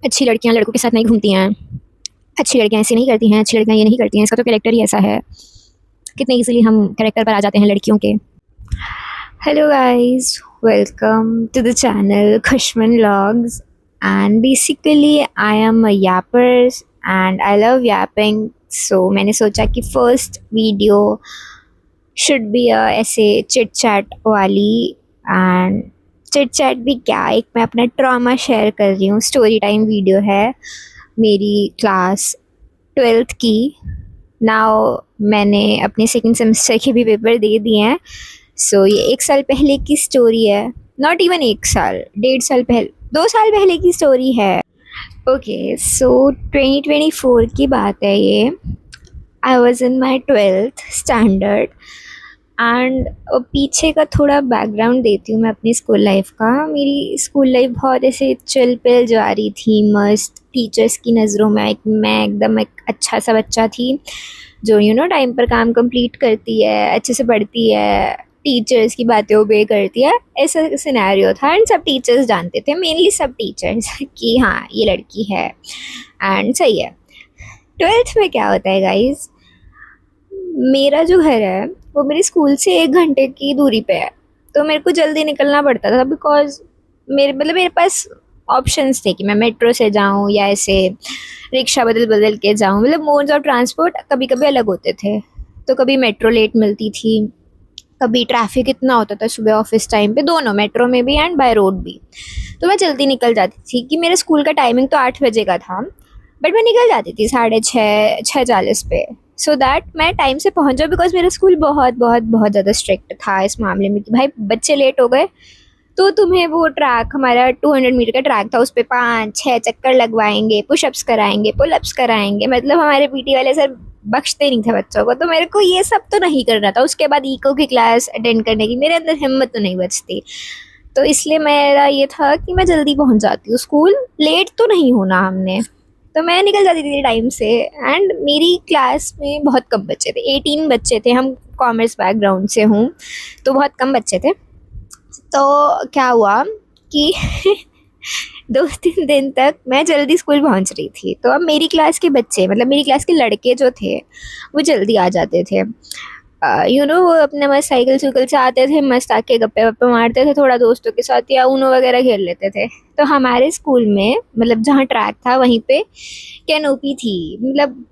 अच्छी लड़कियां लड़कों के साथ नहीं घूमती हैं, अच्छी लड़कियां ऐसी नहीं करती हैं, अच्छी लड़कियां ये नहीं करती हैं, इसका तो कैरेक्टर ही ऐसा है। कितने इजीली हम कैरेक्टर पर आ जाते हैं लड़कियों के। Hello guys, welcome to the channel Khushman vlogs. And basically I am a yappers and I love yapping. So मैंने सोचा कि first video should be a ऐसे चिट चैट वाली। एंड चिट चैट भी क्या, एक मैं अपना ट्रॉमा शेयर कर रही हूँ, स्टोरी टाइम वीडियो है मेरी क्लास 12th की। नाउ मैंने अपने सेकंड सेमेस्टर के भी पेपर दे दिए हैं। सो ये 1 साल पहले की स्टोरी है, नॉट इवन 1 साल, 1.5 साल पहले, 2 साल पहले की स्टोरी है। ओके, सो 2024 की बात है ये। I was in my 12th standard. And पीछे का थोड़ा बैकग्राउंड देती हूँ मैं अपनी स्कूल लाइफ का। मेरी स्कूल लाइफ बहुत ऐसे चिल पिल जा रही थी, मस्त। टीचर्स की नज़रों में मैं एकदम एक अच्छा सा बच्चा थी जो टाइम पर काम कंप्लीट करती है, अच्छे से पढ़ती है, टीचर्स की बातें ओबे करती है। ऐसा सिनेरियो था एंड सब टीचर्स जानते थे, मेनली सब टीचर्स कि हाँ ये लड़की है एंड सही है। 12th में क्या होता है गाइज, मेरा जो घर है वो मेरे स्कूल से 1 घंटे की दूरी पे है। तो मेरे को जल्दी निकलना पड़ता था बिकॉज मेरे पास ऑप्शंस थे कि मैं मेट्रो से जाऊं या ऐसे रिक्शा बदल बदल के जाऊं। मतलब मोड्स ऑफ ट्रांसपोर्ट कभी कभी अलग होते थे। तो कभी मेट्रो लेट मिलती थी, कभी ट्रैफिक इतना होता था सुबह ऑफिस टाइम पे, दोनों मेट्रो में भी एंड बाय रोड भी। तो मैं जल्दी निकल जाती थी कि मेरे स्कूल का टाइमिंग तो 8 बजे का था, बट मैं निकल जाती थी 6:30, 6:40 पे, सो दैट मैं टाइम से पहुंच जाऊँ। बिकॉज मेरा स्कूल बहुत बहुत बहुत ज़्यादा स्ट्रिक्ट था इस मामले में कि भाई बच्चे लेट हो गए तो तुम्हें वो ट्रैक, हमारा 200 मीटर का ट्रैक था, उस पर 5-6 चक्कर लगवाएंगे, पुशअप्स कराएंगे, पुलअप्स कराएंगे। मतलब हमारे पीटी वाले सर बख्शते नहीं थे बच्चों को। तो मेरे को ये सब तो नहीं करना था। उसके बाद इको की क्लास अटेंड करने की मेरे अंदर हिम्मत तो नहीं बचती। तो इसलिए मेरा ये था कि मैं जल्दी पहुंच जाती हूँ स्कूल, लेट तो नहीं होना हमने। तो मैं निकल जाती थी टाइम से। एंड मेरी क्लास में बहुत कम बच्चे थे, 18 बच्चे थे। हम कॉमर्स बैकग्राउंड से हूँ तो बहुत कम बच्चे थे। तो क्या हुआ कि 2-3 दिन तक मैं जल्दी स्कूल पहुंच रही थी। तो अब मेरी क्लास के बच्चे, मतलब मेरी क्लास के लड़के जो थे वो जल्दी आ जाते थे। वो अपने मस्त साइकिल सुइकिल से आते थे, मस्त आके गप्पे वप्पे मारते थे थोड़ा दोस्तों के साथ, या ऊनो वगैरह खेल लेते थे। तो हमारे स्कूल में, मतलब जहाँ ट्रैक था वहीं पे कैनोपी थी। मतलब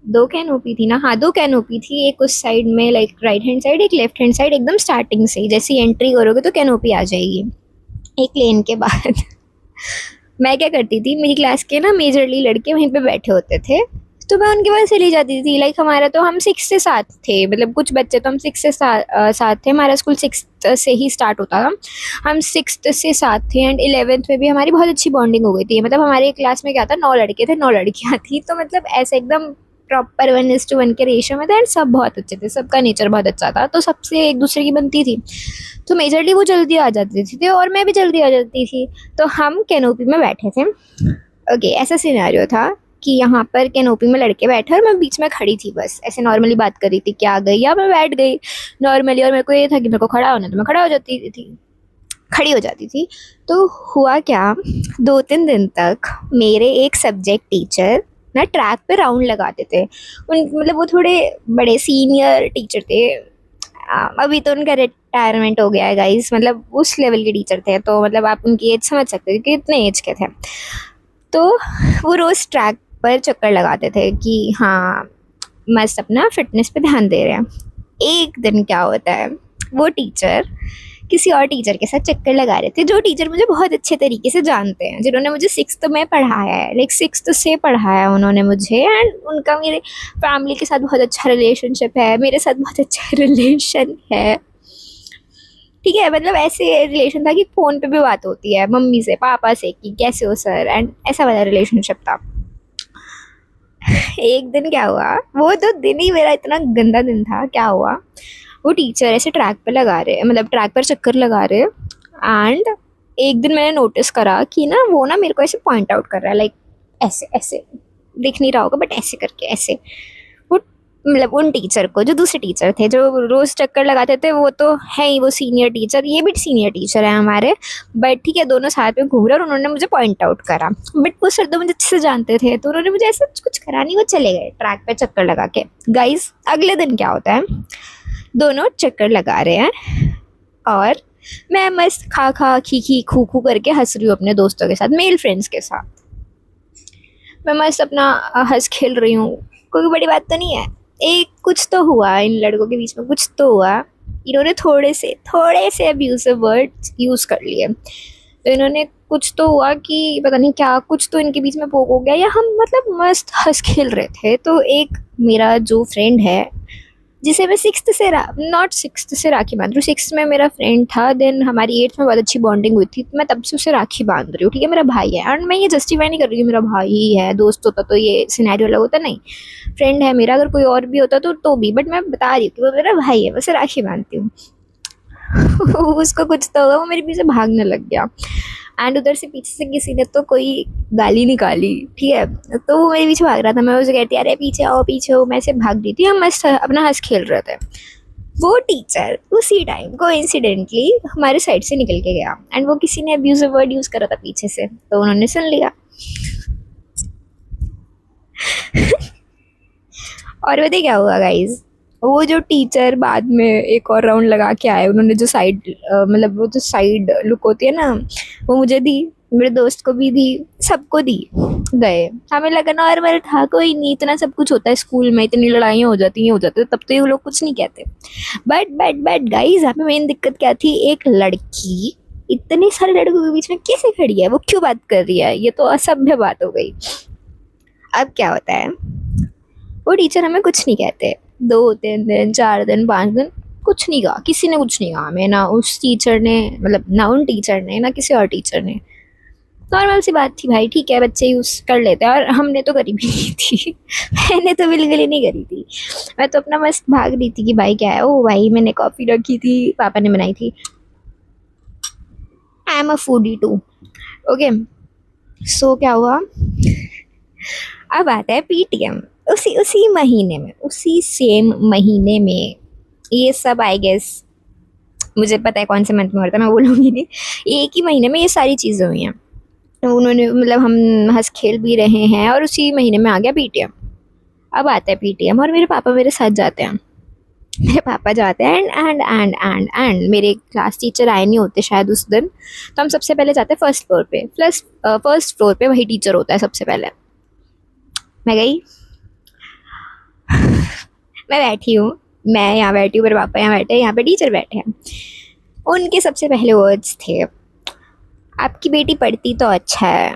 2 कैनोपी थी ना, हाँ 2 कैनोपी थी। एक उस साइड में लाइक राइट हैंड साइड, एक लेफ्ट हैंड साइड, एकदम स्टार्टिंग से ही जैसे एंट्री करोगे तो कैनोपी आ जाएगी एक लेन के बाद। मैं क्या करती थी, मेरी क्लास के ना मेजरली लड़के वहीं पे बैठे होते थे, तो मैं उनके पास चली जाती थी। लाइक हमारा तो हम 6 से 7 थे, मतलब कुछ बच्चे तो हम 6 से 7 थे। हमारा स्कूल 6 से ही स्टार्ट होता था। हम 6 से 7 थे एंड 11th में भी हमारी बहुत अच्छी बॉन्डिंग हो गई थी। मतलब हमारे क्लास में क्या था, 9 लड़के थे, 9 लड़कियाँ थी। तो मतलब ऐसे एकदम प्रॉपर 1:1 के रेशियो में था एंड सब बहुत अच्छे थे, सबका नेचर बहुत अच्छा था, तो सबसे एक दूसरे की बनती थी। तो मेजरली वो जल्दी आ जाती थी और मैं भी जल्दी आ जाती थी। तो हम कैनोपी में बैठे थे। ओके, ऐसा सिनेरियो था कि यहाँ पर कैनोपी में लड़के बैठे और मैं बीच में खड़ी थी, बस ऐसे नॉर्मली बात कर रही थी, क्या आ गई या मैं बैठ गई नॉर्मली। और मेरे को ये था कि मेरे को खड़ा होना, तो मैं खड़ा हो जाती थी, खड़ी हो जाती थी। तो हुआ क्या, 2-3 दिन तक मेरे एक सब्जेक्ट टीचर ना ट्रैक पे राउंड लगाते थे। उन मतलब वो थोड़े बड़े सीनियर टीचर थे। अभी तो उनका रिटायरमेंट हो गया है गाइस। मतलब उस लेवल के टीचर थे, तो मतलब आप उनकी एज समझ सकते हो कि कितने एज के थे। तो वो रोज़ ट्रैक पर चक्कर लगाते थे कि हाँ मस्त अपना फिटनेस पे ध्यान दे रहे हैं। एक दिन क्या होता है, वो टीचर किसी और टीचर के साथ चक्कर लगा रहे थे, जो टीचर मुझे बहुत अच्छे तरीके से जानते हैं, जिन्होंने मुझे 6th में पढ़ाया है, लाइक 6th से पढ़ाया उन्होंने मुझे। एंड उनका मेरे फैमिली के साथ बहुत अच्छा रिलेशनशिप है, मेरे साथ बहुत अच्छा रिलेशन है। ठीक है, मतलब ऐसे रिलेशन था कि फ़ोन पे भी बात होती है मम्मी से पापा से कि कैसे हो सर, एंड ऐसा वाला रिलेशनशिप था। एक दिन क्या हुआ, वो तो दिन ही मेरा इतना गंदा दिन था। क्या हुआ, वो टीचर ऐसे ट्रैक पे लगा रहे, मतलब ट्रैक पर चक्कर लगा रहे। एंड एक दिन मैंने नोटिस करा कि ना वो ना मेरे को ऐसे पॉइंट आउट कर रहा है, लाइक ऐसे ऐसे, दिख नहीं रहा होगा बट ऐसे करके ऐसे। वो मतलब उन टीचर को, जो दूसरे टीचर थे जो रोज चक्कर लगाते थे, वो तो है ही, वो सीनियर टीचर, ये भी सीनियर टीचर है हमारे। बट ठीक है, दोनों साथ में घूम रहे और उन्होंने मुझे पॉइंट आउट करा। बट वो सर तो मुझे अच्छे से जानते थे, तो उन्होंने मुझे ऐसा कुछ करा नहीं, वो चले गए ट्रैक पे चक्कर लगा के। गाइस, अगले दिन क्या होता है, दोनों चक्कर लगा रहे हैं और मैं मस्त खा खा खी खी खू खू करके हंस रही हूँ अपने दोस्तों के साथ, मेल फ्रेंड्स के साथ। मैं मस्त अपना हंस खेल रही हूँ, कोई बड़ी बात तो नहीं है। एक कुछ तो हुआ इन लड़कों के बीच में, कुछ तो हुआ। इन्होंने थोड़े से अब्यूसिव वर्ड्स यूज़ कर लिए। तो इन्होंने कुछ तो हुआ कि पता नहीं क्या, कुछ तो इनके बीच में पोक हो गया, या हम मतलब मस्त हंस खेल रहे थे। तो एक मेरा जो फ्रेंड है, जिसे मैं नॉट सिक्स्थ से राखी बांध रही हूँ, सिक्स्थ में मेरा फ्रेंड था, देन हमारी एट्थ में बहुत अच्छी बॉन्डिंग हुई थी, तो मैं तब से उसे राखी बांध रही हूँ। ठीक है, मेरा भाई है, एंड मैं ये जस्टिफाई नहीं कर रही हूँ मेरा भाई ही है, दोस्त होता तो ये सिनेरियो अलग होता, नहीं, फ्रेंड है मेरा, अगर कोई और भी होता तो भी, बट मैं बता रही हूँ कि वो मेरा भाई है, वैसे राखी बांधती हूँ। उसको कुछ तो होगा, वो मेरे पीछे भागने लग गया, एंड उधर से पीछे से किसी ने तो कोई गाली निकाली। ठीक है, तो वो मेरे पीछे भाग रहा था, मैं उसे कहती अरे पीछे आओ पीछे आओ, मैं से भाग रही थी, हम मस्त अपना हंस खेल रहे थे। वो टीचर उसी टाइम कोइंसिडेंटली हमारे साइड से निकल के गया, एंड वो किसी ने अब्यूजिव वर्ड यूज करा था पीछे से, तो उन्होंने सुन लिया। और बताइए क्या हुआ गाइज, वो जो टीचर बाद में एक और राउंड लगा के आए, उन्होंने जो साइड मतलब वो जो साइड लुक होती है ना, वो मुझे दी, मेरे दोस्त को भी दी, सबको दी। गए, हमें लगा नॉर्मल था, कोई नहीं, इतना सब कुछ होता है स्कूल में, इतनी लड़ाइयाँ हो जाती हैं, तब तो ये लोग कुछ नहीं कहते। बट गाइज, यहाँ पे मेन दिक्कत क्या थी, एक लड़की इतने सारे लड़कों के बीच में कैसे खड़ी है, वो क्यों बात कर रही है, ये तो असभ्य बात हो गई। अब क्या होता है, वो टीचर हमें कुछ नहीं कहते, 2 3 दिन 4 दिन 5 दिन कुछ नहीं कहा, किसी ने कुछ नहीं कहा हमें, ना उस टीचर ने, मतलब ना उन टीचर ने, ना किसी और टीचर ने। नॉर्मल सी बात थी भाई, ठीक है, बच्चे यूज़ कर लेते हैं, और हमने तो करी भी नहीं थी। मैंने तो बिल्कुल ही नहीं करी थी, मैं तो अपना मस्त भाग रही थी कि भाई क्या है, ओ भाई मैंने कॉफ़ी रखी थी, पापा ने बनाई थी, I am a foodie too. Okay, so क्या हुआ, अब आता है पीटीएम। उसी महीने में, उसी सेम महीने में, ये सब आई गेस, मुझे पता है कौन से मंथ में होता है, मैं बोलूँगी नहीं, एक ही महीने में ये सारी चीज़ें हुई हैं। तो उन्होंने, मतलब हम हंस खेल भी रहे हैं, और उसी महीने में आ गया पीटीएम। अब आता है पीटीएम, और मेरे पापा मेरे साथ जाते हैं। मेरे पापा जाते हैं, एंड मेरे क्लास टीचर आए नहीं होते शायद उस दिन, तो हम सबसे पहले जाते हैं फर्स्ट फ्लोर पे। फर्स्ट फ्लोर पे वही टीचर होता है सबसे पहले। मैं गई, मैं बैठी हूँ, मैं यहाँ बैठी हूँ, मेरे पापा यहाँ बैठे हैं, यहाँ पे टीचर बैठे हैं। उनके सबसे पहले वर्ड्स थे, आपकी बेटी पढ़ती तो अच्छा है।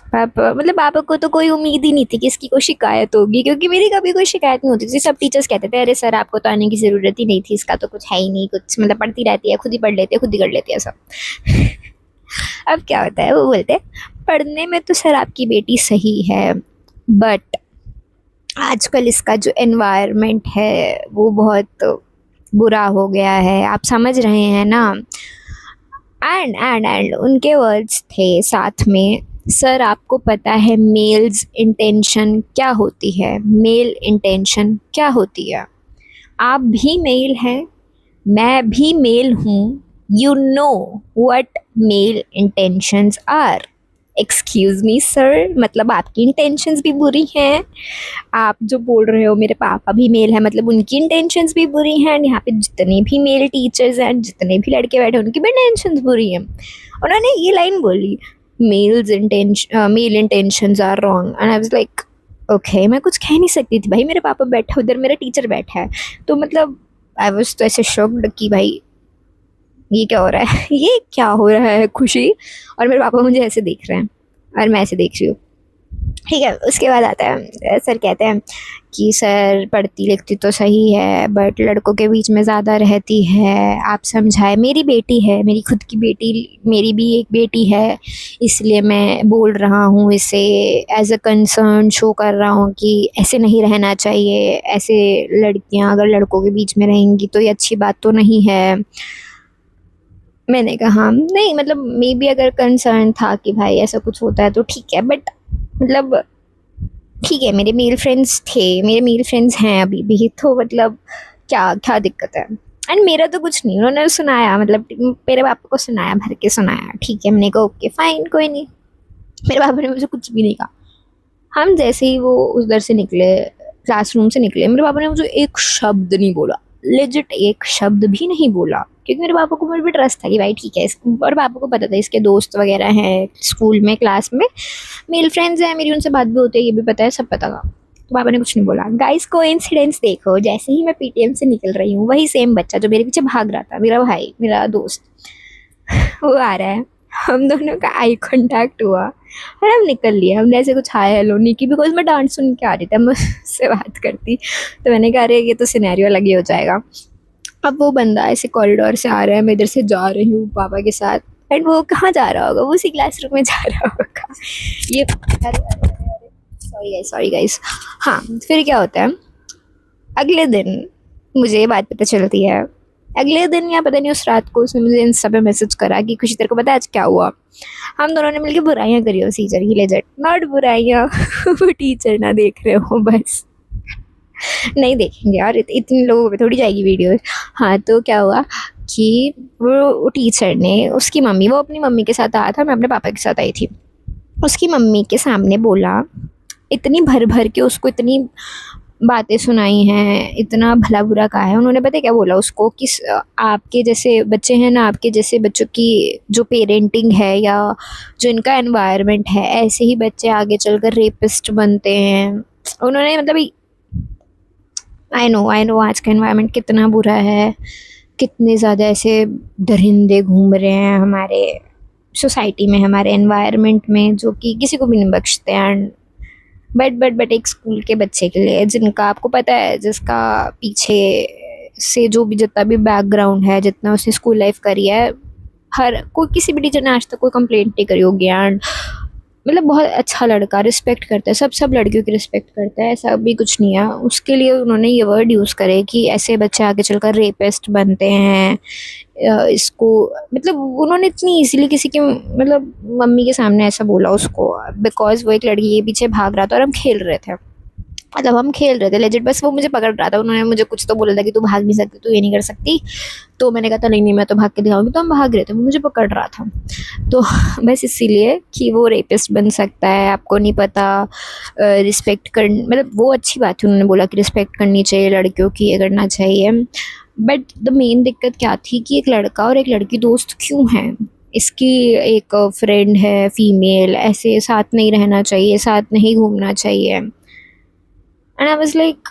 पापा, मतलब पापा को तो कोई उम्मीद ही नहीं थी कि इसकी कोई शिकायत होगी, क्योंकि मेरी कभी कोई शिकायत नहीं होती थी। सब टीचर्स कहते थे अरे सर आपको तो आने की ज़रूरत ही नहीं थी, इसका तो कुछ है ही नहीं, कुछ मतलब पढ़ती रहती है, खुद ही पढ़ लेती है, खुद ही कर लेती है सब। अब क्या होता है, वो बोलते हैं पढ़ने में तो सर आपकी बेटी सही है, बट आजकल इसका जो एनवायरनमेंट है वो बहुत बुरा हो गया है, आप समझ रहे हैं ना। एंड उनके वर्ड्स थे साथ में, सर आपको पता है मेल्स इंटेंशन क्या होती है, मेल इंटेंशन क्या होती है, आप भी मेल हैं, मैं भी मेल हूँ, you know what male intentions are. Excuse me sir, मतलब आपकी इंटेंशंस भी बुरी हैं, आप जो बोल रहे हो मेरे पापा भी मेल है, मतलब उनकी इंटेंशंस भी बुरी हैं, यहाँ पे जितने भी मेल टीचर्स हैं, जितने भी लड़के बैठे उनकी भी इंटेंशंस बुरी हैं। उन्होंने ये लाइन बोली, male intentions are wrong, and I was like okay, मैं कुछ कह नहीं सकती थी भाई, मेरे पापा बैठा, उधर मेरा टीचर बैठा है, तो मतलब आई वाज तो ऐसे शॉक्ड कि भाई ये क्या हो रहा है, ये क्या हो रहा है खुशी, और मेरे पापा मुझे ऐसे देख रहे हैं और मैं ऐसे देख रही हूँ। ठीक है, उसके बाद आता है, सर कहते हैं कि सर पढ़ती लिखती तो सही है, बट लड़कों के बीच में ज़्यादा रहती है, आप समझाए, मेरी बेटी है, मेरी खुद की बेटी, मेरी भी एक बेटी है, इसलिए मैं बोल रहा हूँ, इसे एज अ कंसर्न शो कर रहा हूँ कि ऐसे नहीं रहना चाहिए, ऐसे लड़कियाँ अगर लड़कों के बीच में रहेंगी तो ये अच्छी बात तो नहीं है। मैंने कहा नहीं, मतलब मे बी अगर कंसर्न था कि भाई ऐसा कुछ होता है तो ठीक है, बट मतलब ठीक है, मेरे मेल फ्रेंड्स थे, मेरे मेल फ्रेंड्स हैं अभी भी, तो मतलब क्या क्या दिक्कत है। एंड मेरा तो कुछ नहीं, उन्होंने सुनाया, मतलब मेरे पापा को सुनाया, भर के सुनाया, ठीक है, मैंने कहा ओके फाइन कोई नहीं। मेरे पापा ने मुझे कुछ भी नहीं कहा। हम जैसे ही वो उधर से निकले, क्लासरूम से निकले, मेरे पापा ने मुझे एक शब्द नहीं बोला, लेजिट एक शब्द भी नहीं बोला, क्योंकि मेरे पापा को मेरे पे ट्रस्ट था कि भाई ठीक है और पापा को पता था इसके दोस्त वगैरह हैं स्कूल में, क्लास में मेल फ्रेंड्स हैं मेरी, उनसे बात भी होती है, ये भी पता है, सब पता था। तो पापा ने कुछ नहीं बोला। गाइस कोइंसिडेंस देखो, जैसे ही मैं पीटीएम से निकल रही हूँ, वही सेम बच्चा जो मेरे पीछे भाग रहा था, मेरा भाई, मेरा दोस्त, वो आ रहा है। हम दोनों का आई कांटेक्ट हुआ और हम निकल लिए। हमने ऐसे कुछ हाय हेलो नहीं की, बिकॉज मैं डांस सुन के आ रही थी, मैं उससे बात करती, तो मैंने कहा अरे ये तो सिनेरियो अलग ही हो जाएगा। अब वो बंदा ऐसे कॉरिडोर से आ रहा है, मैं इधर से जा रही हूँ पापा के साथ, एंड वो कहाँ जा रहा होगा, वो उसी क्लासरूम में जा रहा होगा। ये सॉरी गाइस, सॉरी गाइस। हाँ, फिर क्या होता है, अगले दिन मुझे ये बात पता चलती है। अगले दिन या पता नहीं उस रात को उसने मुझे इंस्टा पे मैसेज करा कि खुशी तेरे को पता है आज क्या हुआ। हम दोनों ने मिलकर बुराइयां करी उस टीचर की, लेजेंड नॉट बुराइयां। वो टीचर ना देख रहे हो बस। नहीं देखेंगे यार, इतने लोगों पे थोड़ी जाएगी वीडियो। हाँ, तो क्या हुआ कि वो टीचर ने, उसकी मम्मी, वो अपनी मम्मी के साथ आया था, मैं अपने पापा के साथ आई थी, उसकी मम्मी के सामने बोला, इतनी भर भर के उसको इतनी बातें सुनाई हैं, इतना भला बुरा कहा है उन्होंने। पता है क्या बोला उसको कि आपके जैसे बच्चे हैं ना, आपके जैसे बच्चों की जो पेरेंटिंग है या जो इनका एनवायरनमेंट है, ऐसे ही बच्चे आगे चलकर रेपिस्ट बनते हैं। उन्होंने मतलब, आई नो आज का एनवायरनमेंट कितना बुरा है, कितने ज़्यादा ऐसे दरिंदे घूम रहे हैं हमारे सोसाइटी में, हमारे एनवायरनमेंट में, जो कि किसी को भी नहीं बख्शते। एंड बट एक स्कूल के बच्चे के लिए, जिनका आपको पता है, जिसका पीछे से जो भी जितना भी बैकग्राउंड है, जितना उसने स्कूल लाइफ करी है, हर कोई, किसी भी टीचर ने आज तक कोई कंप्लेंट नहीं करी होगी। एंड मतलब बहुत अच्छा लड़का, रिस्पेक्ट करता है, सब लड़कियों की रिस्पेक्ट करता है, ऐसा भी कुछ नहीं है। उसके लिए उन्होंने ये वर्ड यूज़ करे कि ऐसे बच्चे आगे चलकर रेपिस्ट बनते हैं। इसको मतलब उन्होंने इतनी इजीली किसी के मतलब मम्मी के सामने ऐसा बोला उसको, बिकॉज वो एक लड़की के पीछे भाग रहा था और हम खेल रहे थे, मतलब हम खेल रहे थे लेजिट, बस वो मुझे पकड़ रहा था। उन्होंने मुझे कुछ तो बोला था कि तू भाग नहीं सकती, तू ये नहीं कर सकती, तो मैंने कहा था नहीं नहीं मैं तो भाग के दिखाऊंगी, तो हम भाग रहे थे, वो मुझे पकड़ रहा था। तो बस इसीलिए कि वो रेपिस्ट बन सकता है, आपको नहीं पता। रिस्पेक्ट कर, मतलब वो अच्छी बात है, उन्होंने बोला कि रिस्पेक्ट करनी चाहिए लड़कियों की, ये करना चाहिए। बट द मेन दिक्कत क्या थी कि एक लड़का और एक लड़की दोस्त क्यों हैं, इसकी एक फ्रेंड है फीमेल, ऐसे साथ नहीं रहना चाहिए, साथ नहीं घूमना चाहिए। एंड आई वाज लाइक,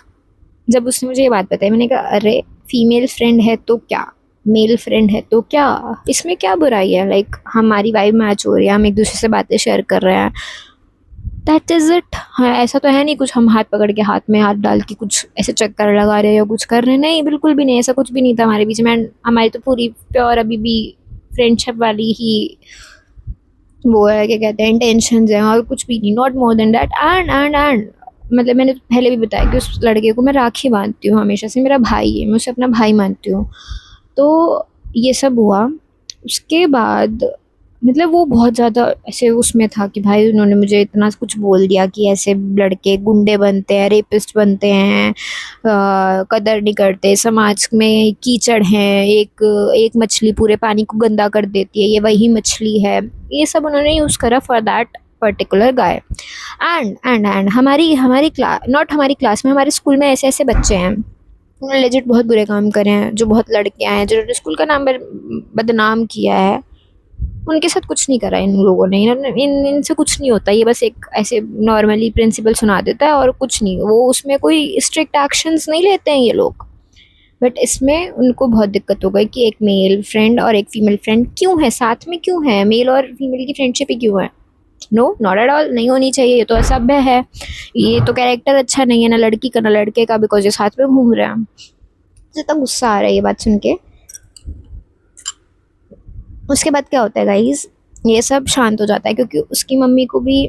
जब उसने मुझे ये बात बताई, मैंने कहा अरे फीमेल फ्रेंड है तो क्या, मेल फ्रेंड है तो क्या, इसमें क्या बुराई है। लाइक हमारी वाइब मैच हो रही है, हम एक दूसरे से बातें शेयर कर रहे हैं, दैट इज़ इट। हाँ, ऐसा तो है नहीं कुछ हम हाथ पकड़ के, हाथ में हाथ डाल के कुछ ऐसे चक्कर लगा रहे हैं या कुछ कर रहे हैं, नहीं बिल्कुल भी नहीं, ऐसा कुछ भी नहीं था हमारे बीच में। हमारी तो पूरी प्योर अभी भी फ्रेंडशिप वाली ही वो है, क्या कहते हैं, इंटेंशंस हैं, और कुछ भी नहीं, not more than that. And मतलब मैंने पहले भी बताया कि उस लड़के को मैं राखी बांधती हूँ हमेशा से, मेरा भाई है, मैं उसे अपना भाई मानती हूँ। तो ये सब हुआ, उसके बाद मतलब वो बहुत ज़्यादा ऐसे उसमें था कि भाई उन्होंने मुझे इतना कुछ बोल दिया कि ऐसे लड़के गुंडे बनते हैं, रेपिस्ट बनते हैं, कदर नहीं करते, समाज में कीचड़ हैं, एक एक मछली पूरे पानी को गंदा कर देती है, ये वही मछली है, ये सब उन्होंने यूज़ करा for that particular guy. And हमारी हमारी क्लास, नॉट हमारी क्लास में, हमारे स्कूल में ऐसे ऐसे बच्चे हैं, उन्होंने लेजिट बहुत बुरे काम करे हैं, जो बहुत लड़कियां हैं जिन्होंने स्कूल का नाम बदनाम किया है, उनके साथ कुछ नहीं करा इन लोगों ने। इनसे कुछ नहीं होता, ये बस एक ऐसे नॉर्मली प्रिंसिपल सुना देता है और कुछ नहीं, वो उसमें कोई स्ट्रिक्ट एक्शंस नहीं लेते हैं ये लोग। बट इसमें उनको बहुत दिक्कत हो गई कि एक मेल फ्रेंड और एक फीमेल फ्रेंड क्यों है साथ में, क्यों है मेल और फीमेल की फ्रेंडशिप ही क्यों है। नो, नॉट एट ऑल, नहीं होनी चाहिए, ये तो असभ्य है, ये तो कैरेक्टर अच्छा नहीं है ना लड़की का ना लड़के का, बिकॉज ये साथ में घूम रहे हैं। मुझे इतना गुस्सा आ रहा है ये बात सुन के। उसके बाद क्या होता है गाइज, ये सब शांत हो जाता है, क्योंकि उसकी मम्मी को भी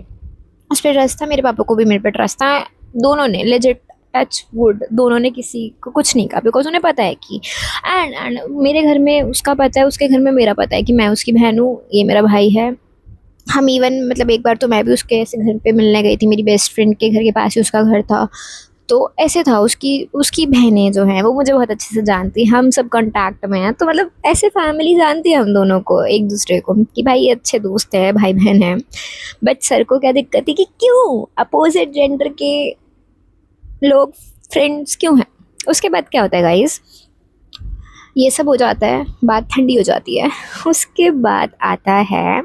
उस पर ट्रस्ट था, मेरे पापा को भी मेरे पे ट्रस्ट था, दोनों ने लेजिट, टच वुड, दोनों ने किसी को कुछ नहीं कहा, बिकॉज उन्हें पता है कि एंड मेरे घर में उसका पता है, उसके घर में मेरा पता है कि मैं उसकी बहन हूँ, ये मेरा भाई है, हम इवन मतलब एक बार तो मैं भी उसके ऐसे घर पे मिलने गई थी, मेरी बेस्ट फ्रेंड के घर के पास ही उसका घर था। तो ऐसे था, उसकी उसकी बहनें जो हैं वो मुझे बहुत अच्छे से जानती, हम सब कांटेक्ट में हैं, तो मतलब ऐसे फैमिली जानती है हम दोनों को, एक दूसरे को, कि भाई ये अच्छे दोस्त हैं, भाई बहन हैं। बट सर को क्या दिक्कत थी कि क्यों अपोजिट जेंडर के लोग फ्रेंड्स क्यों हैं। उसके बाद क्या होता है गाइस, ये सब हो जाता है, बात ठंडी हो जाती है। उसके बाद आता है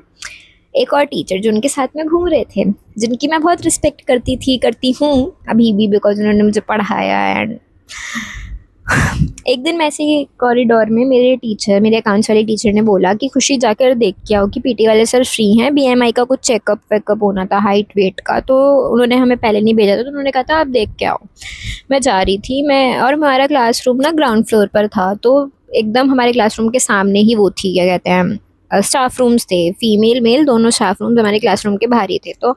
एक और टीचर जो उनके साथ में घूम रहे थे, जिनकी मैं बहुत रिस्पेक्ट करती थी, करती हूँ अभी भी, बिकॉज उन्होंने मुझे पढ़ाया। एंड एक दिन मैं ऐसे ही कॉरिडोर में मेरे टीचर, मेरे अकाउंट्स वाले टीचर ने बोला कि खुशी जाकर देख के आओ कि पीटी वाले सर फ्री हैं, बीएमआई का कुछ चेकअप वेकअप होना था, हाइट वेट का, तो उन्होंने हमें पहले नहीं भेजा था, तो उन्होंने कहा था आप देख के आओ। मैं जा रही थी, मैं और हमारा क्लासरूम ना ग्राउंड फ्लोर पर था, तो एकदम हमारे क्लासरूम के सामने ही वो थी, क्या कहते हैं, स्टाफ रूम्स थे, फीमेल मेल दोनों स्टाफ रूम्स हमारे क्लासरूम के बाहर ही थे। तो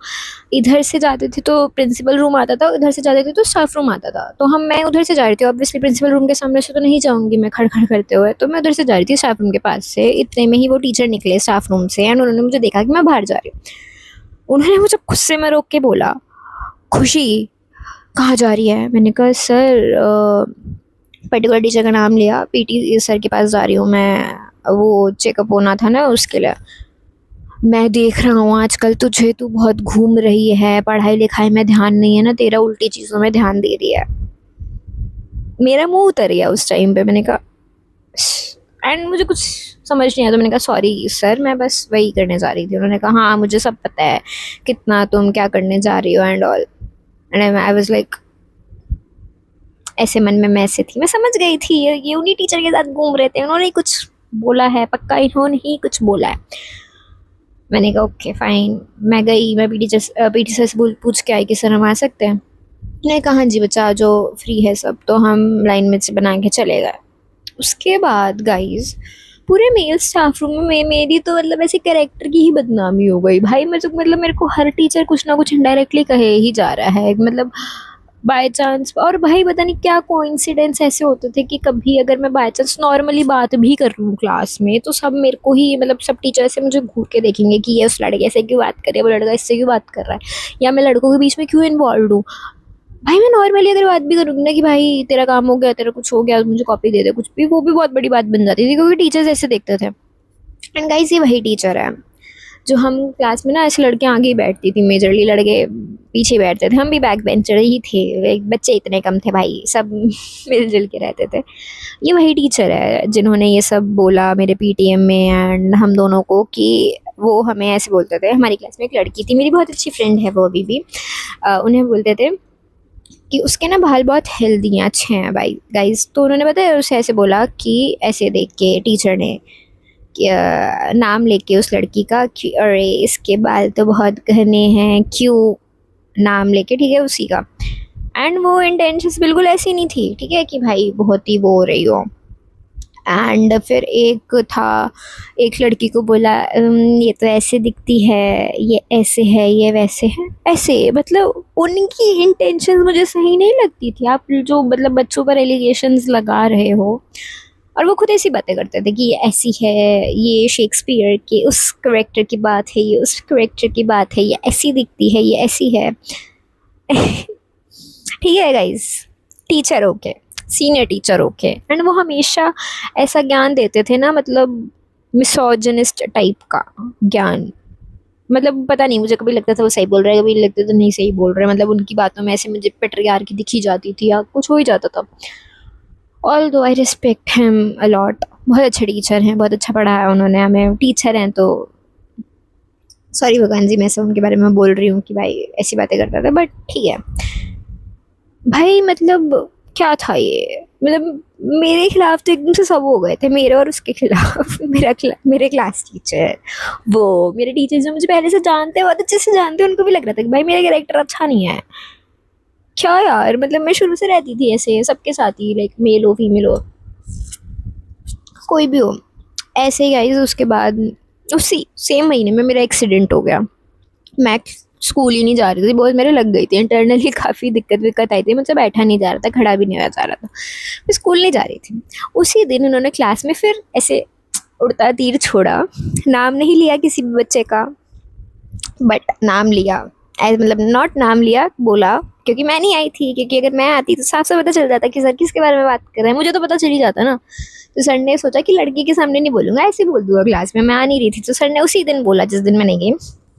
इधर से जाते थे तो प्रिंसिपल रूम आता था, इधर से जाते थे तो स्टाफ रूम आता था। तो मैं उधर से जा रही थी, ऑब्वियसली प्रिंसिपल रूम के सामने से तो नहीं जाऊंगी मैं खड़ खड़ करते हुए, तो मैं उधर से जा रही थी स्टाफ रूम के पास से। इतने में ही वो टीचर निकले स्टाफ रूम से, एंड उन्होंने मुझे देखा कि मैं बाहर जा रही हूँ। उन्होंने मुझे गुस्से में रोक के बोला, खुशी कहाँ जा रही है। मैंने कहा सर, पर्टिकुलर टीचर का नाम लिया, पीटी सर के पास जा रही हूँ मैं, वो चेकअप होना था ना उसके लिए। मैं देख रहा हूँ आजकल तुझे, तू बहुत घूम रही है, पढ़ाई लिखाई में ध्यान नहीं है ना तेरा, उल्टी चीज़ों में ध्यान दे रही है। मेरा मुंह उतर गया उस टाइम पे, मैंने कहा, एंड मुझे कुछ समझ नहीं आया, तो मैंने कहा सॉरी सर, मैं बस वही करने जा रही थी। उन्होंने कहा हाँ मुझे सब पता है कितना तुम क्या करने जा रही हो and all. And I was like, ऐसे मन में मैं ऐसे थी, मैं समझ गई थी ये उन्हीं टीचर के साथ घूम रहे थे, उन्होंने ही कुछ बोला है, पक्का इन्होंने ही कुछ बोला है। मैंने कहा ओके फाइन। मैं गई, मैं पीटी सर से पूछ के आई कि सर हम आ सकते हैं। उन्होंने कहा हाँ जी बच्चा जो फ्री है सब, तो हम लाइन में से बना के चले गए। उसके बाद गाइस पूरे मेल स्टाफ रूम में मेरी तो मतलब ऐसे कैरेक्टर की ही बदनामी हो गई भाई। मतलब मेरे को हर टीचर कुछ ना कुछ इनडायरेक्टली कहे ही जा रहा है, मतलब बाय चांस। और भाई पता नहीं क्या कोइंसिडेंस ऐसे होते थे कि कभी अगर मैं बाय चांस नॉर्मली बात भी कर रही हूँ क्लास में, तो सब मेरे को ही, मतलब सब टीचर ऐसे मुझे घूर के देखेंगे कि ये उस लड़के से क्यों बात कर रही है, वो लड़का इससे क्यों बात कर रहा है, या मैं लड़कों के बीच में क्यों इन्वॉल्व हूँ। भाई मैं नॉर्मली अगर बात भी करूँगी ना कि भाई तेरा काम हो गया, तेरा कुछ हो गया, मुझे कॉपी दे दे, कुछ भी, वो भी बहुत बड़ी बात बन जाती थी, क्योंकि टीचर्स ऐसे देखते थे। एंड गाइस ये वही टीचर है जो हम क्लास में ना, ऐसे लड़के आगे ही बैठती थी, मेजरली लड़के पीछे बैठते थे, हम भी बैक बेंचर ही थे, बच्चे इतने कम थे भाई, सब मिलजुल के रहते थे। ये वही टीचर है जिन्होंने ये सब बोला मेरे पीटीएम में एंड हम दोनों को, कि वो हमें ऐसे बोलते थे। हमारी क्लास में एक लड़की थी, मेरी बहुत अच्छी फ्रेंड है वो अभी भी, उन्हें बोलते थे कि उसके ना बाल बहुत हेल्दी हैं, अच्छे हैं भाई गाइस। तो उन्होंने बताया, उसे ऐसे बोला कि ऐसे देख के टीचर ने नाम लेके उस लड़की का कि अरे इसके बाल तो बहुत घने हैं, क्यों, नाम लेके, ठीक है, उसी का। एंड वो इंटेंशंस बिल्कुल ऐसी नहीं थी, ठीक है, कि भाई बहुत ही वो हो रही हो। एंड फिर एक लड़की को बोला ये तो ऐसे दिखती है, ये ऐसे है, ये वैसे है, ऐसे, मतलब उनकी इंटेंशंस मुझे सही नहीं लगती थी। आप जो मतलब बच्चों पर एलिगेशंस लगा रहे हो, और वो खुद ऐसी बातें करते थे कि ये ऐसी है, ये शेक्सपियर के उस करेक्टर की बात है, ये उस करेक्टर की बात है, ये ऐसी दिखती है, ये ऐसी है। ठीक है guys, teacher okay, senior teacher okay, and वो हमेशा ऐसा ज्ञान देते थे ना, मतलब मिसोजिनिस्ट टाइप का ज्ञान। मतलब पता नहीं, मुझे कभी लगता था वो सही बोल रहे हैं, कभी लगता था नहीं सही बोल रहे, मतलब उनकी बातों में ऐसे मुझे पेट्रियार्की दिखी जाती थी या कुछ हो ही जाता था। ऑल दो आई रिस्पेक्ट हिम अलॉट, बहुत अच्छे टीचर हैं, बहुत अच्छा पढ़ाया उन्होंने हमें, टीचर हैं तो सॉरी भगवान जी मैं सब उनके बारे में बोल रही हूँ कि भाई ऐसी बातें करता था, बट ठीक है भाई। मतलब क्या था ये, मतलब मेरे खिलाफ तो एकदम से सब हो गए थे, मेरे और उसके खिलाफ। मेरे क्लास टीचर, वो मेरे टीचर जो मुझे पहले से जानते हैं, बहुत अच्छे से जानते हैं, उनको भी लग रहा था कि भाई मेरा कैरेक्टर अच्छा नहीं है। क्या यार, मतलब मैं शुरू से रहती थी ऐसे सबके साथ ही, लाइक मेल हो फीमेल हो कोई भी हो, ऐसे ही गाइस। उसके बाद उसी सेम महीने में मेरा एक्सीडेंट हो गया। मैं स्कूल ही नहीं जा रही थी, बहुत मेरे लग गई थी इंटरनली, काफ़ी दिक्कत आई थी, मुझसे बैठा नहीं जा रहा था, खड़ा भी नहीं हुआ जा रहा था, मैं स्कूल नहीं जा रही थी। उसी दिन उन्होंने क्लास में फिर ऐसे उड़ता तीर छोड़ा, नाम नहीं लिया किसी भी बच्चे का, बट नाम लिया, ऐसे मतलब नॉट नाम लिया, बोला, क्योंकि मैं नहीं आई थी, क्योंकि अगर मैं आती तो साफ साफ पता चल जाता कि सर किसके बारे में बात कर रहे हैं, मुझे तो पता चल ही जाता ना। तो सर ने सोचा कि लड़की के सामने नहीं बोलूँगा, ऐसे बोल दूंगा क्लास में। मैं आ नहीं रही थी, तो सर ने उसी दिन बोला जिस दिन मैं नहीं गई,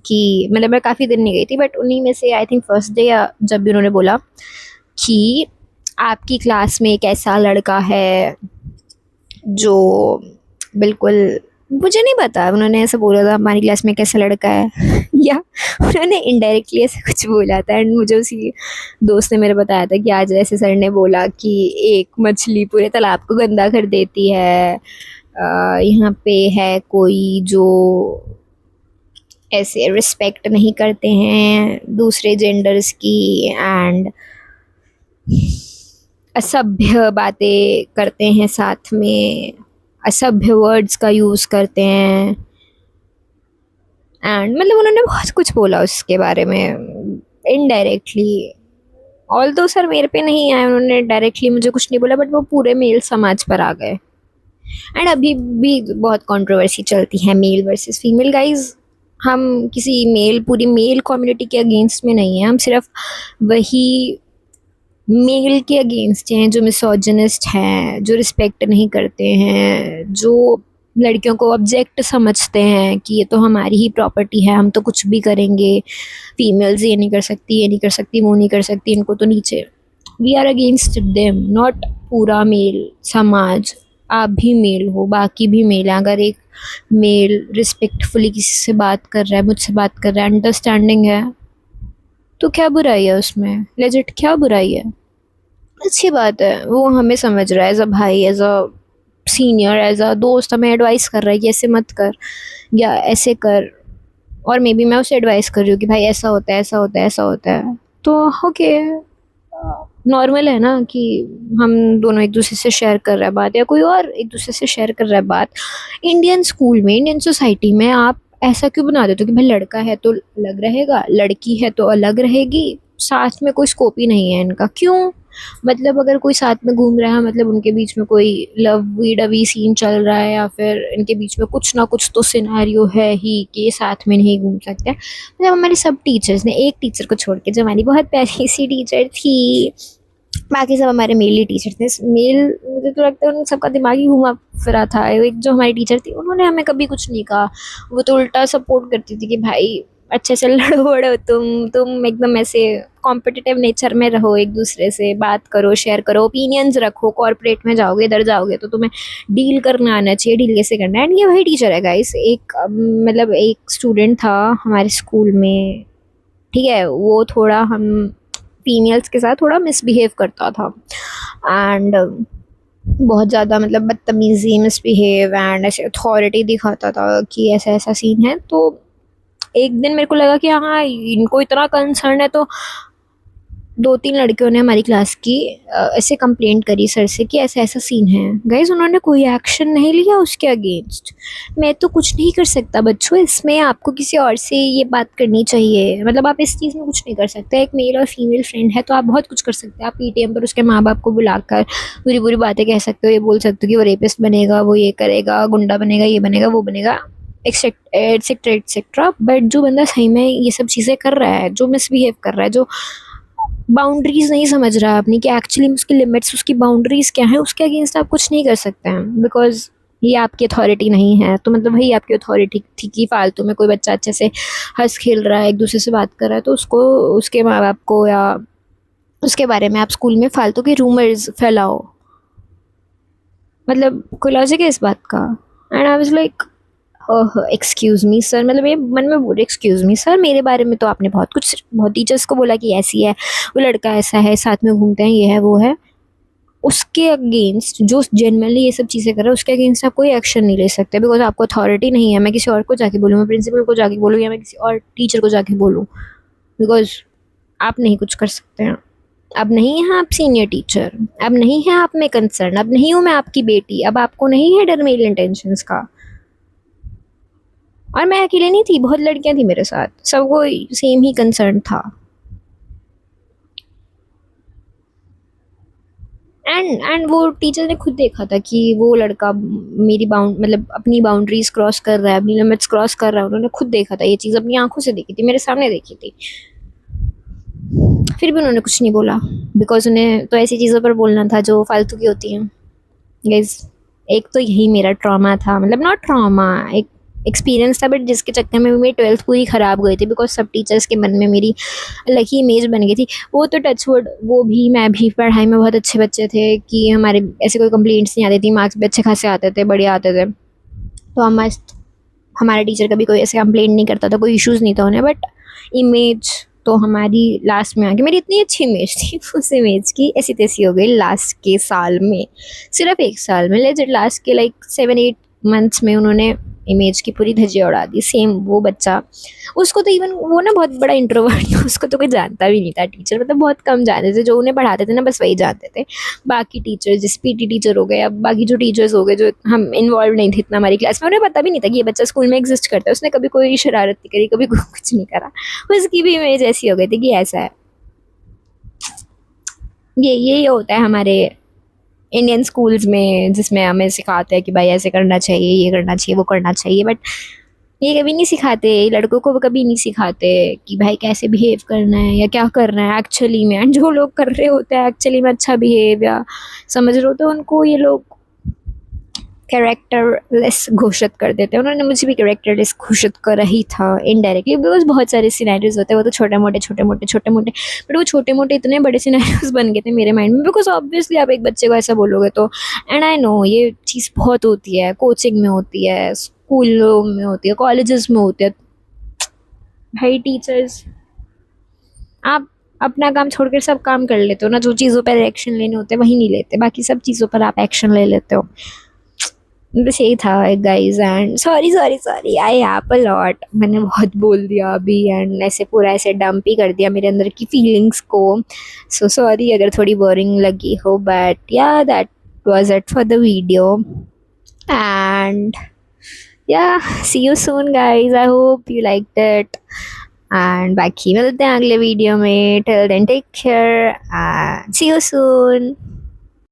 कि मतलब मैं काफ़ी दिन नहीं गई थी, बट उन्हीं में से आई थिंक फर्स्ट डे या जब भी उन्होंने बोला कि आपकी क्लास में एक ऐसा लड़का है जो बिल्कुल, मुझे नहीं पता उन्होंने ऐसा बोला था हमारी क्लास में कैसा लड़का है या उन्होंने इनडायरेक्टली ऐसा कुछ बोला था। एंड मुझे उसी दोस्त ने मेरे बताया था कि आज ऐसे सर ने बोला कि एक मछली पूरे तालाब को गंदा कर देती है, यहाँ पे है कोई जो ऐसे रिस्पेक्ट नहीं करते हैं दूसरे जेंडर्स की, एंड असभ्य बातें करते हैं, साथ में असभ्य वर्ड्स का यूज़ करते हैं। एंड मतलब उन्होंने बहुत कुछ बोला उसके बारे में इनडायरेक्टली। ऑल दो सर मेरे पे नहीं आए, उन्होंने डायरेक्टली मुझे कुछ नहीं बोला, बट वो पूरे मेल समाज पर आ गए। एंड अभी भी बहुत कंट्रोवर्सी चलती है मेल वर्सेस फीमेल। गाइज, हम किसी पूरी मेल कम्युनिटी के अगेंस्ट में नहीं है, हम सिर्फ वही मेल के अगेंस्ट हैं जो मिसोजिनिस्ट हैं, जो रिस्पेक्ट नहीं करते हैं, जो लड़कियों को ऑब्जेक्ट समझते हैं कि ये तो हमारी ही प्रॉपर्टी है, हम तो कुछ भी करेंगे, फीमेल्स ये नहीं कर सकती, ये नहीं कर सकती, वो नहीं कर सकती, इनको तो नीचे। We are against them, not पूरा मेल समाज। आप भी मेल हो, बाकी भी मेल हैं। अगर एक मेल रिस्पेक्टफुली किसी से बात कर रहा है, मुझसे बात कर रहा है, अंडरस्टैंडिंग है, तो क्या बुराई है उसमें? लेजिट क्या बुराई है? अच्छी बात है, वो हमें समझ रहा है एज अ भाई, as a senior, as a दोस्त हमें एडवाइस कर रहा है कि ऐसे मत कर या ऐसे कर, और मे बी मैं उसे एडवाइस कर रही हूँ कि भाई ऐसा होता है, ऐसा होता है, ऐसा होता है, तो ओके, नॉर्मल है ना कि हम दोनों एक दूसरे से शेयर कर रहे हैं बात, या कोई और एक दूसरे से शेयर कर रहा है बात। इंडियन स्कूल में, इंडियन सोसाइटी में आप ऐसा क्यों बना देते हो कि भाई लड़का है तो अलग रहेगा, लड़की है तो अलग रहेगी, साथ में कोई स्कोप ही नहीं है इनका? क्यों? मतलब अगर कोई साथ में घूम रहा है, मतलब उनके बीच में कोई लवी डवी सीन चल रहा है, या फिर इनके बीच में कुछ ना कुछ तो सिनेरियो है ही कि ये साथ में नहीं घूम सकते। मतलब हमारे सब टीचर्स ने, एक टीचर को छोड़ के जो हमारी बहुत प्यारी सी टीचर थी, बाकी सब हमारे मेल ही टीचर थे। मेल, मुझे तो लगता है उन सबका दिमाग ही घुमा फिरा था। एक जो हमारी टीचर थी, उन्होंने हमें कभी कुछ नहीं कहा, वो तो उल्टा सपोर्ट करती थी कि भाई अच्छे से लड़ो वड़ो, तुम एकदम ऐसे कॉम्पिटिटिव नेचर में रहो, एक दूसरे से बात करो, शेयर करो, ओपिनियंस रखो, कॉर्पोरेट में जाओगे, इधर जाओगे तो तुम्हें डील करना आना चाहिए, डील कैसे करना है। एंड ये वही टीचर है गाइस। एक मतलब एक स्टूडेंट था हमारे स्कूल में, ठीक है, वो थोड़ा हम फीमेल्स के साथ थोड़ा मिसबिहेव करता था, एंड बहुत ज़्यादा मतलब बदतमीज़ी, मिसबिहेव, एंड ऐसे अथॉरिटी दिखाता था कि ऐसा ऐसा सीन है। तो एक दिन मेरे को लगा कि हाँ, इनको इतना कंसर्न है, तो 2-3 लड़कियों ने हमारी क्लास की ऐसे कंप्लेंट करी सर से कि ऐसा-ऐसा सीन है। गाइज़, उन्होंने कोई एक्शन नहीं लिया उसके अगेंस्ट। मैं तो कुछ नहीं कर सकता बच्चों, इसमें आपको किसी और से ये बात करनी चाहिए। मतलब आप इस चीज़ में कुछ नहीं कर सकते। एक मेल और फीमेल फ्रेंड है तो आप बहुत कुछ कर सकते हैं। आप पीटीएम पर उसके माँ-बाप को बुलाकर बुरी-बुरी बातें कह सकते हो, ये बोल सकते हो कि वो रेपिस्ट बनेगा, वो ये करेगा, गुंडा बनेगा, ये बनेगा, वो बनेगा, एटसेट्रा एटसेट्रा। बट जो बंदा सही में ये सब चीज़ें कर रहा है, जो मिसबिहेव कर रहा है, जो बाउंड्रीज़ नहीं समझ रहा है अपनी कि एक्चुअली उसकी लिमिट्स, उसकी बाउंड्रीज़ क्या हैं, उसके अगेंस्ट आप कुछ नहीं कर सकते हैं, बिकॉज़ ये आपकी अथॉरिटी नहीं है। तो मतलब वही आपकी अथॉरिटी थी कि फालतू में कोई बच्चा अच्छे से हँस खेल रहा है, एक दूसरे से बात कर रहा है, तो उसको, उसके माँ-बाप को, या उसके बारे में आप स्कूल में फालतू के रूमर्स फैलाओ। मतलब कोई लॉजिक है इस बात का? And I was like, excuse me sir, मतलब ये मन में बोले एक्सक्यूज़ मी सर, मेरे बारे में तो आपने बहुत टीचर्स को बोला कि ऐसी है, वो लड़का ऐसा है, साथ में घूमते हैं, ये है, वो है। उसके अगेंस्ट जो जेन्युइनली ये सब चीज़ें कर रहा है, उसके अगेंस्ट आप कोई एक्शन नहीं ले सकते, बिकॉज़ आपको अथॉरिटी नहीं है। मैं किसी और को जाके बोलूँ, मैं प्रिंसिपल को जाके बोलूँ, या मैं किसी और टीचर को जाके बोलूँ, बिकॉज़ आप नहीं कुछ कर सकते हैं। अब नहीं हैं आप सीनियर टीचर, अब नहीं है आप में कंसर्न, अब नहीं हूँ मैं आपकी बेटी, अब आपको नहीं है डर मेल इंटेंशंस का। और मैं अकेले नहीं थी, बहुत लड़कियां थी मेरे साथ, सबको सेम ही कंसर्न था। एंड वो टीचर ने खुद देखा था कि वो लड़का मेरी मतलब अपनी बाउंड्रीज क्रॉस कर रहा है, अपनी लिमिट्स क्रॉस कर रहा है। उन्होंने खुद देखा था, ये चीज़ अपनी आंखों से देखी थी, मेरे सामने देखी थी। फिर भी उन्होंने कुछ नहीं बोला, बिकॉज उन्हें तो ऐसी चीज़ों पर बोलना था जो फालतू की होती हैं। गाइस, एक तो यही मेरा ट्रॉमा था, मतलब नॉट ट्रॉमा, एक एक्सपीरियंस था, बट जिसके चक्कर में मेरी 12th पूरी ख़राब गई थी, बिकॉज सब टीचर्स के मन में मेरी अलग ही इमेज बन गई थी। वो तो टचवुड, वो भी मैं भी पढ़ाई में बहुत अच्छे बच्चे थे कि हमारे ऐसे कोई कंप्लेंट्स नहीं आती थी, मार्क्स भी अच्छे खासे आते थे, बढ़िया आते थे, तो हम मस्त, हमारा टीचर कभी कोई ऐसे कंप्लेंट नहीं करता था, कोई इश्यूज़ नहीं था उन्हें। बट इमेज तो हमारी लास्ट में आके, मेरी इतनी अच्छी इमेज थी, उस इमेज की ऐसी तैसी हो गई लास्ट के साल में, सिर्फ एक साल में, लेजिट लास्ट के लाइक 7-8 मंथ्स में उन्होंने इमेज की पूरी धज्जियाँ उड़ा दी। सेम वो बच्चा, उसको तो इवन वो ना बहुत बड़ा इंट्रोवर्ट है, उसको तो कोई जानता भी नहीं था टीचर, मतलब बहुत कम जानते थे, जो उन्हें पढ़ाते थे ना बस वही जानते थे। बाकी टीचर, जैसे पीटी टीचर हो गए, अब बाकी जो टीचर्स हो गए जो हम इन्वॉल्व नहीं थे इतना हमारी क्लास में, उन्हें पता भी नहीं था कि ये बच्चा स्कूल में एग्जिस्ट करता है, उसने कभी कोई शरारत नहीं करी, कभी कुछ नहीं करा, उसकी भी इमेज ऐसी हो गई थी कि ऐसा है। ये होता है हमारे इंडियन स्कूल्स में, जिसमें हमें सिखाते हैं कि भाई ऐसे करना चाहिए, ये करना चाहिए, वो करना चाहिए, बट ये कभी नहीं सिखाते, लड़कों को कभी नहीं सिखाते कि भाई कैसे बिहेव करना है या क्या करना है एक्चुअली में। एंड जो लोग कर रहे होते हैं एक्चुअली में अच्छा बिहेव या समझ रहे होते हैं, उनको ये लोग कैरेक्टरलेस घोषित कर देते हैं। उन्होंने मुझे भी कैरेक्टरलेस घोषित करा ही था इनडायरेक्टली, बिकॉज बहुत सारे सिनेरियोज होते हैं, वो तो छोटे मोटे, बट वो छोटे मोटे इतने बड़े सिनेरियोज बन गए थे मेरे माइंड में, बिकॉज ऑब्वियसली आप एक बच्चे को ऐसा बोलोगे तो, एंड आई नो ये चीज़ बहुत होती है, कोचिंग में होती है, स्कूलों में होती है, कॉलेजेस में होती है। भाई टीचर्स, आप अपना काम छोड़कर सब काम कर लेते हो ना, जो चीज़ों पर एक्शन लेने होते हैं वही नहीं लेते, बाकी सब चीज़ों पर आप एक्शन ले लेते हो। बस यही था guys, and sorry I have a lot, मैंने बहुत बोल दिया अभी, एंड ऐसे पूरा ऐसे डंप ही कर दिया मेरे अंदर की फीलिंग्स को। सो सॉरी अगर थोड़ी बोरिंग लगी हो, but yeah that was it for the video, and yeah see you soon guys, I hope you liked it, and बाकी मिलते हैं अगले वीडियो में। Till then take care and see you soon.